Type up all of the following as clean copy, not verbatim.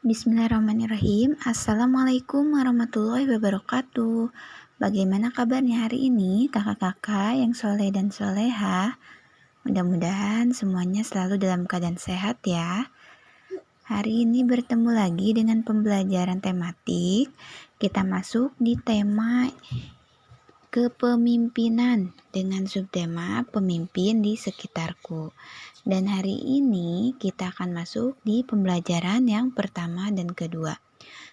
Bismillahirrahmanirrahim. Assalamualaikum warahmatullahi wabarakatuh. Bagaimana kabarnya hari ini kakak-kakak yang soleh dan soleha? Mudah-mudahan semuanya selalu dalam keadaan sehat ya. Hari ini bertemu lagi dengan pembelajaran tematik. Kita masuk di tema kepemimpinan dengan subtema pemimpin di sekitarku. Dan hari ini kita akan masuk di pembelajaran yang pertama dan kedua.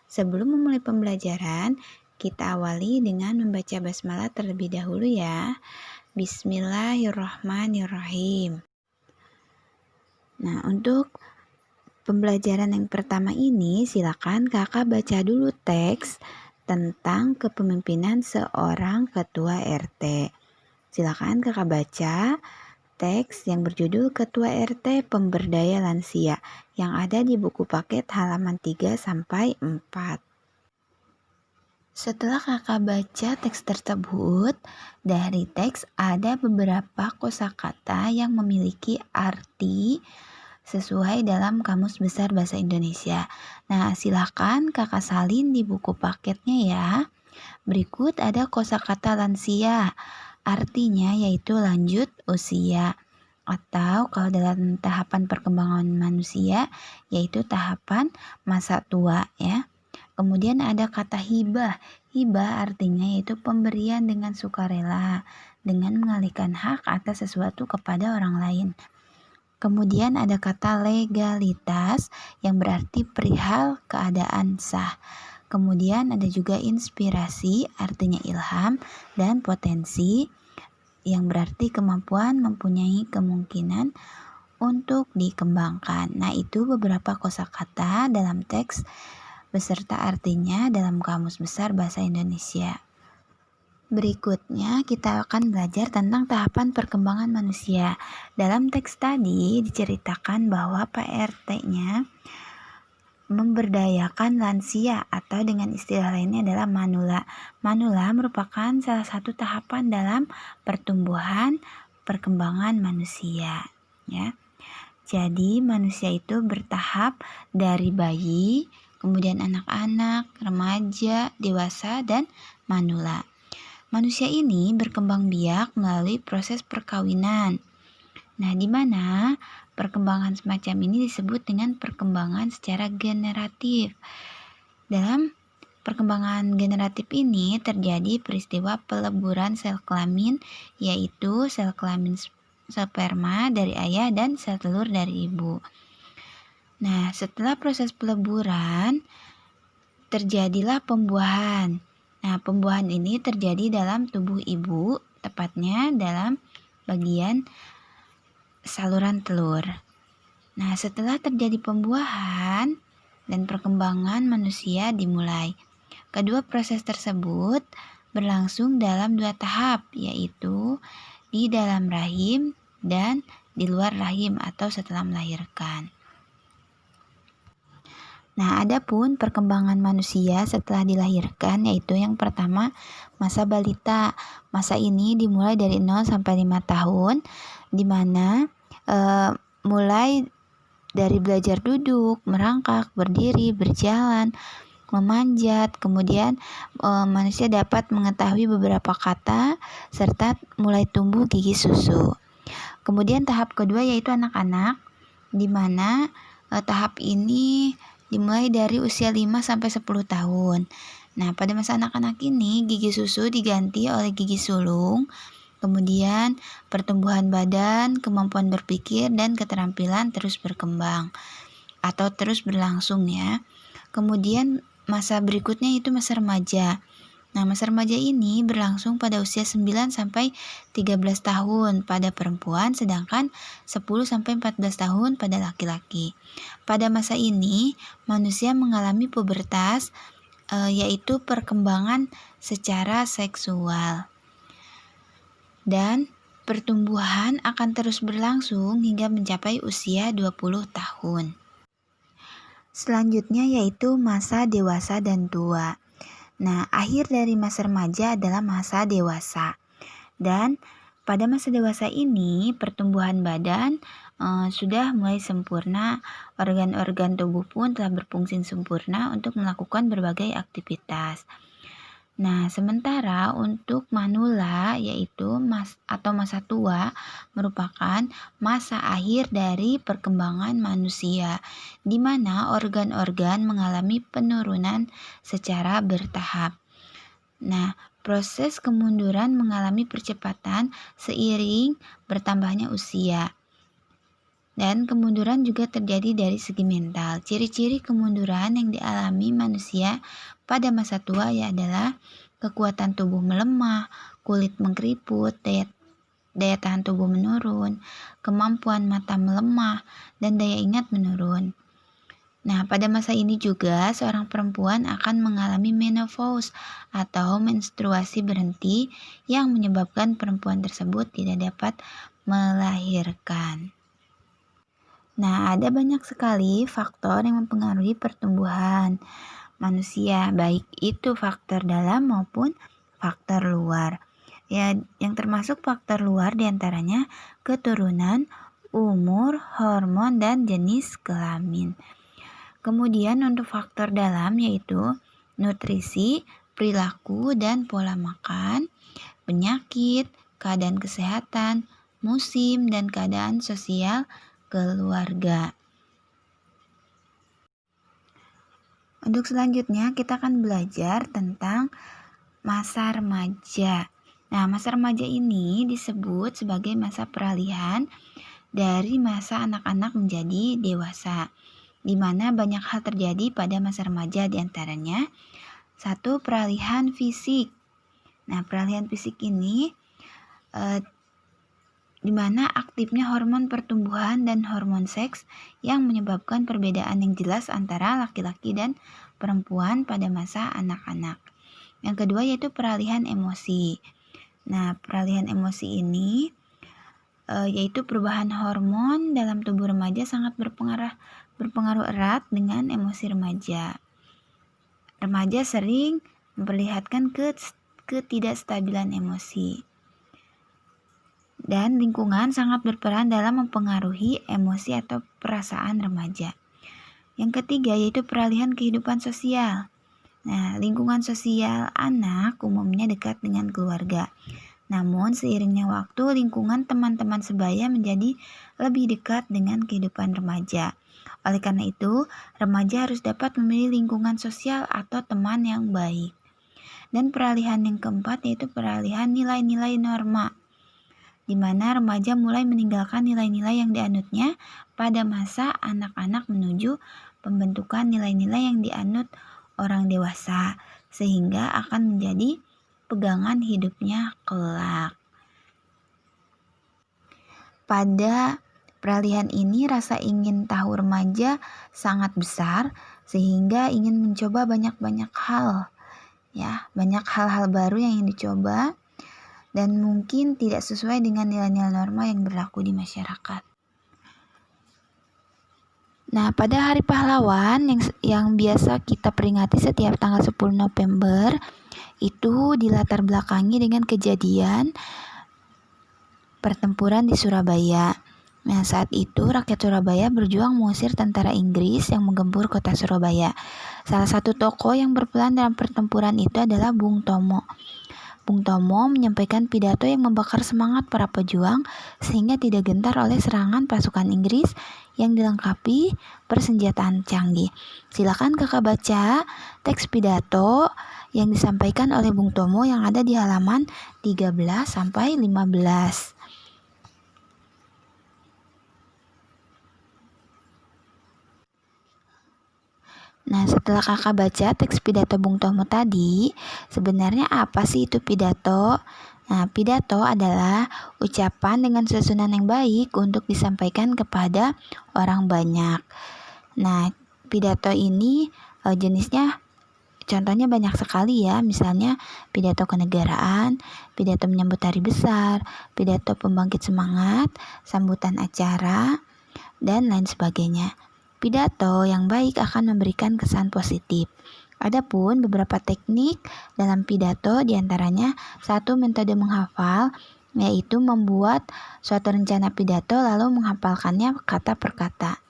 Sebelum memulai pembelajaran, kita awali dengan membaca basmalah terlebih dahulu ya. Bismillahirrahmanirrahim. Nah, untuk pembelajaran yang pertama ini silakan kakak baca dulu teks tentang kepemimpinan seorang ketua RT. Silakan kakak baca teks yang berjudul Ketua RT Pemberdaya Lansia yang ada di buku paket halaman 3 sampai 4. Setelah kakak baca teks tersebut, dari teks ada beberapa kosakata yang memiliki arti sesuai dalam Kamus Besar Bahasa Indonesia. Nah, silahkan kakak salin di buku paketnya ya. Berikut ada kosakata lansia. Artinya yaitu lanjut usia. Atau kalau dalam tahapan perkembangan manusia, yaitu tahapan masa tua ya. Kemudian ada kata hibah. Hibah artinya yaitu pemberian dengan sukarela, dengan mengalihkan hak atas sesuatu kepada orang lain. Kemudian ada kata legalitas yang berarti perihal keadaan sah. Kemudian ada juga inspirasi artinya ilham dan potensi yang berarti kemampuan mempunyai kemungkinan untuk dikembangkan. Nah, itu beberapa kosakata dalam teks beserta artinya dalam Kamus Besar Bahasa Indonesia. Berikutnya kita akan belajar tentang tahapan perkembangan manusia. Dalam teks tadi diceritakan bahwa PRT-nya memberdayakan lansia atau dengan istilah lainnya adalah manula. Manula merupakan salah satu tahapan dalam pertumbuhan perkembangan manusia ya. Jadi manusia itu bertahap dari bayi, kemudian anak-anak, remaja, dewasa, dan manula. Manusia ini berkembang biak melalui proses perkawinan. Nah, di mana perkembangan semacam ini disebut dengan perkembangan secara generatif. Dalam perkembangan generatif ini terjadi peristiwa peleburan sel kelamin, yaitu sel kelamin sperma dari ayah dan sel telur dari ibu. Nah, setelah proses peleburan, terjadilah pembuahan. Nah, pembuahan ini terjadi dalam tubuh ibu, tepatnya dalam bagian saluran telur. Nah, setelah terjadi pembuahan dan perkembangan manusia dimulai. Kedua proses tersebut berlangsung dalam 2 tahap, yaitu di dalam rahim dan di luar rahim atau setelah melahirkan. Nah, adapun perkembangan manusia setelah dilahirkan yaitu yang pertama masa balita. Masa ini dimulai dari 0 sampai 5 tahun di mana mulai dari belajar duduk, merangkak, berdiri, berjalan, memanjat, kemudian manusia dapat mengetahui beberapa kata serta mulai tumbuh gigi susu. Kemudian tahap kedua yaitu anak-anak di mana tahap ini dimulai dari usia 5 sampai 10 tahun. Nah, pada masa anak-anak ini gigi susu diganti oleh gigi sulung. Kemudian pertumbuhan badan, kemampuan berpikir dan keterampilan terus berkembang atau terus berlangsung ya. Kemudian masa berikutnya itu masa remaja. Nah, masa remaja ini berlangsung pada usia 9 sampai 13 tahun pada perempuan, sedangkan 10 sampai 14 tahun pada laki-laki. Pada masa ini, manusia mengalami pubertas, yaitu perkembangan secara seksual. Dan pertumbuhan akan terus berlangsung hingga mencapai usia 20 tahun. Selanjutnya yaitu masa dewasa dan tua. Nah, akhir dari masa remaja adalah masa dewasa. Dan pada masa dewasa ini, pertumbuhan badan sudah mulai sempurna, organ-organ tubuh pun telah berfungsi sempurna untuk melakukan berbagai aktivitas. Nah, sementara untuk manula yaitu masa tua merupakan masa akhir dari perkembangan manusia, di mana organ-organ mengalami penurunan secara bertahap. Nah, proses kemunduran mengalami percepatan seiring bertambahnya usia. Dan kemunduran juga terjadi dari segi mental. Ciri-ciri kemunduran yang dialami manusia pada masa tua adalah kekuatan tubuh melemah, kulit mengkeriput, daya tahan tubuh menurun, kemampuan mata melemah, dan daya ingat menurun. Nah, pada masa ini juga seorang perempuan akan mengalami menopause atau menstruasi berhenti yang menyebabkan perempuan tersebut tidak dapat melahirkan. Nah, ada banyak sekali faktor yang mempengaruhi pertumbuhan manusia, baik itu faktor dalam maupun faktor luar. Ya, yang termasuk faktor luar diantaranya keturunan, umur, hormon, dan jenis kelamin. Kemudian untuk faktor dalam yaitu nutrisi, perilaku, dan pola makan, penyakit, keadaan kesehatan, musim, dan keadaan sosial keluarga. Untuk selanjutnya kita akan belajar tentang masa remaja. Nah, masa remaja ini disebut sebagai masa peralihan dari masa anak-anak menjadi dewasa, di mana banyak hal terjadi pada masa remaja, diantaranya 1. Peralihan fisik. Nah, peralihan fisik ini di mana aktifnya hormon pertumbuhan dan hormon seks yang menyebabkan perbedaan yang jelas antara laki-laki dan perempuan pada masa anak-anak. Yang kedua yaitu peralihan emosi. Nah, peralihan emosi ini yaitu perubahan hormon dalam tubuh remaja sangat berpengaruh erat dengan emosi remaja. Remaja sering memperlihatkan ketidakstabilan emosi. Dan lingkungan sangat berperan dalam mempengaruhi emosi atau perasaan remaja. Yang ketiga yaitu peralihan kehidupan sosial. Nah, lingkungan sosial anak umumnya dekat dengan keluarga. Namun seiringnya waktu, lingkungan teman-teman sebaya menjadi lebih dekat dengan kehidupan remaja. Oleh karena itu, remaja harus dapat memilih lingkungan sosial atau teman yang baik. Dan peralihan yang keempat yaitu peralihan nilai-nilai norma, di mana remaja mulai meninggalkan nilai-nilai yang dianutnya pada masa anak-anak menuju pembentukan nilai-nilai yang dianut orang dewasa, sehingga akan menjadi pegangan hidupnya kelak. Pada peralihan ini rasa ingin tahu remaja sangat besar, sehingga ingin mencoba banyak-banyak hal, ya, banyak hal-hal baru yang ingin dicoba, dan mungkin tidak sesuai dengan nilai-nilai norma yang berlaku di masyarakat. Nah, pada Hari Pahlawan yang biasa kita peringati setiap tanggal 10 November, itu dilatar belakangi dengan kejadian pertempuran di Surabaya. Nah, saat itu rakyat Surabaya berjuang mengusir tentara Inggris yang menggempur kota Surabaya. Salah satu tokoh yang berperan dalam pertempuran itu adalah Bung Tomo. Bung Tomo menyampaikan pidato yang membakar semangat para pejuang sehingga tidak gentar oleh serangan pasukan Inggris yang dilengkapi persenjataan canggih. Silakan kakak baca teks pidato yang disampaikan oleh Bung Tomo yang ada di halaman 13 sampai 15. Nah, setelah kakak baca teks pidato Bung Tomo tadi, sebenarnya apa sih itu pidato? Nah, pidato adalah ucapan dengan susunan yang baik untuk disampaikan kepada orang banyak. Nah, pidato ini jenisnya contohnya banyak sekali ya, misalnya pidato kenegaraan, pidato menyambut hari besar, pidato pembangkit semangat, sambutan acara, dan lain sebagainya. Pidato yang baik akan memberikan kesan positif. Adapun beberapa teknik dalam pidato diantaranya 1. Metode menghafal, yaitu membuat suatu rencana pidato lalu menghafalkannya kata per kata.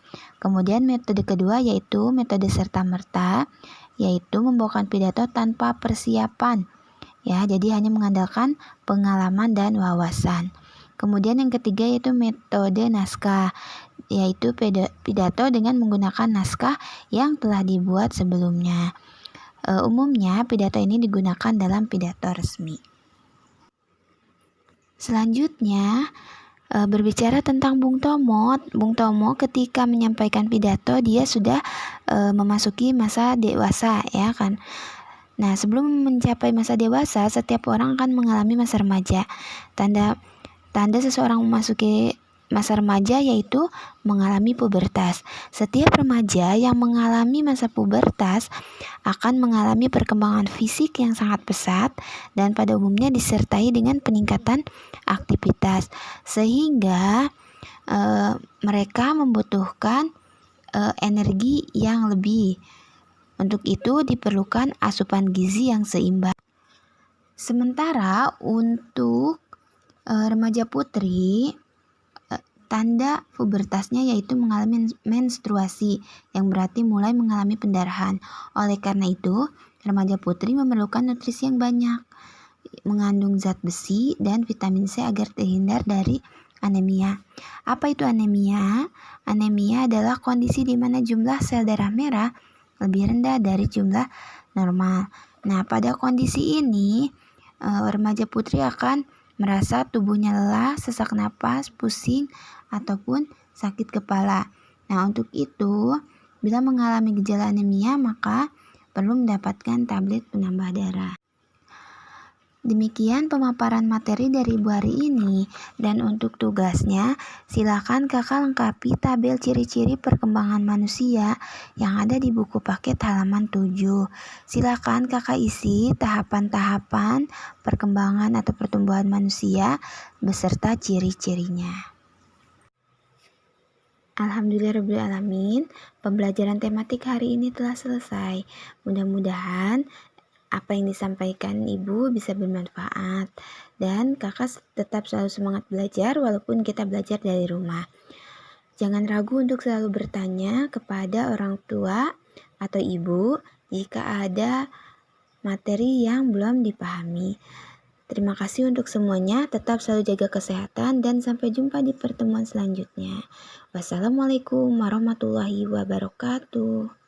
Kemudian metode kedua yaitu metode serta-merta, yaitu membawakan pidato tanpa persiapan. Ya, jadi hanya mengandalkan pengalaman dan wawasan. Kemudian yang ketiga yaitu metode naskah, yaitu pidato dengan menggunakan naskah yang telah dibuat sebelumnya. Umumnya pidato ini digunakan dalam pidato resmi. Selanjutnya, berbicara tentang Bung Tomo. Bung Tomo ketika menyampaikan pidato dia sudah memasuki masa dewasa, ya kan. Nah, sebelum mencapai masa dewasa, setiap orang akan mengalami masa remaja. Tanda seseorang memasuki masa remaja yaitu mengalami pubertas. Setiap remaja yang mengalami masa pubertas akan mengalami perkembangan fisik yang sangat pesat dan pada umumnya disertai dengan peningkatan aktivitas, sehingga mereka membutuhkan energi yang lebih. Untuk itu diperlukan asupan gizi yang seimbang. Sementara untuk remaja putri, tanda pubertasnya yaitu mengalami menstruasi, yang berarti mulai mengalami pendarahan. Oleh karena itu, remaja putri memerlukan nutrisi yang banyak, mengandung zat besi dan vitamin C agar terhindar dari anemia. Apa itu anemia? Anemia adalah kondisi di mana jumlah sel darah merah lebih rendah dari jumlah normal. Nah, pada kondisi ini, remaja putri akan merasa tubuhnya lelah, sesak napas, pusing, ataupun sakit kepala. Nah, untuk itu, bila mengalami gejala anemia, maka perlu mendapatkan tablet penambah darah. Demikian pemaparan materi dari Ibu hari ini, dan untuk tugasnya silakan kakak lengkapi tabel ciri-ciri perkembangan manusia yang ada di buku paket halaman 7. Silakan kakak isi tahapan-tahapan perkembangan atau pertumbuhan manusia beserta ciri-cirinya. Alhamdulillahirrahmanirrahim, pembelajaran tematik hari ini telah selesai. Mudah-mudahan apa yang disampaikan Ibu bisa bermanfaat dan kakak tetap selalu semangat belajar walaupun kita belajar dari rumah. Jangan ragu untuk selalu bertanya kepada orang tua atau ibu jika ada materi yang belum dipahami. Terima kasih untuk semuanya, tetap selalu jaga kesehatan dan sampai jumpa di pertemuan selanjutnya. Wassalamualaikum warahmatullahi wabarakatuh.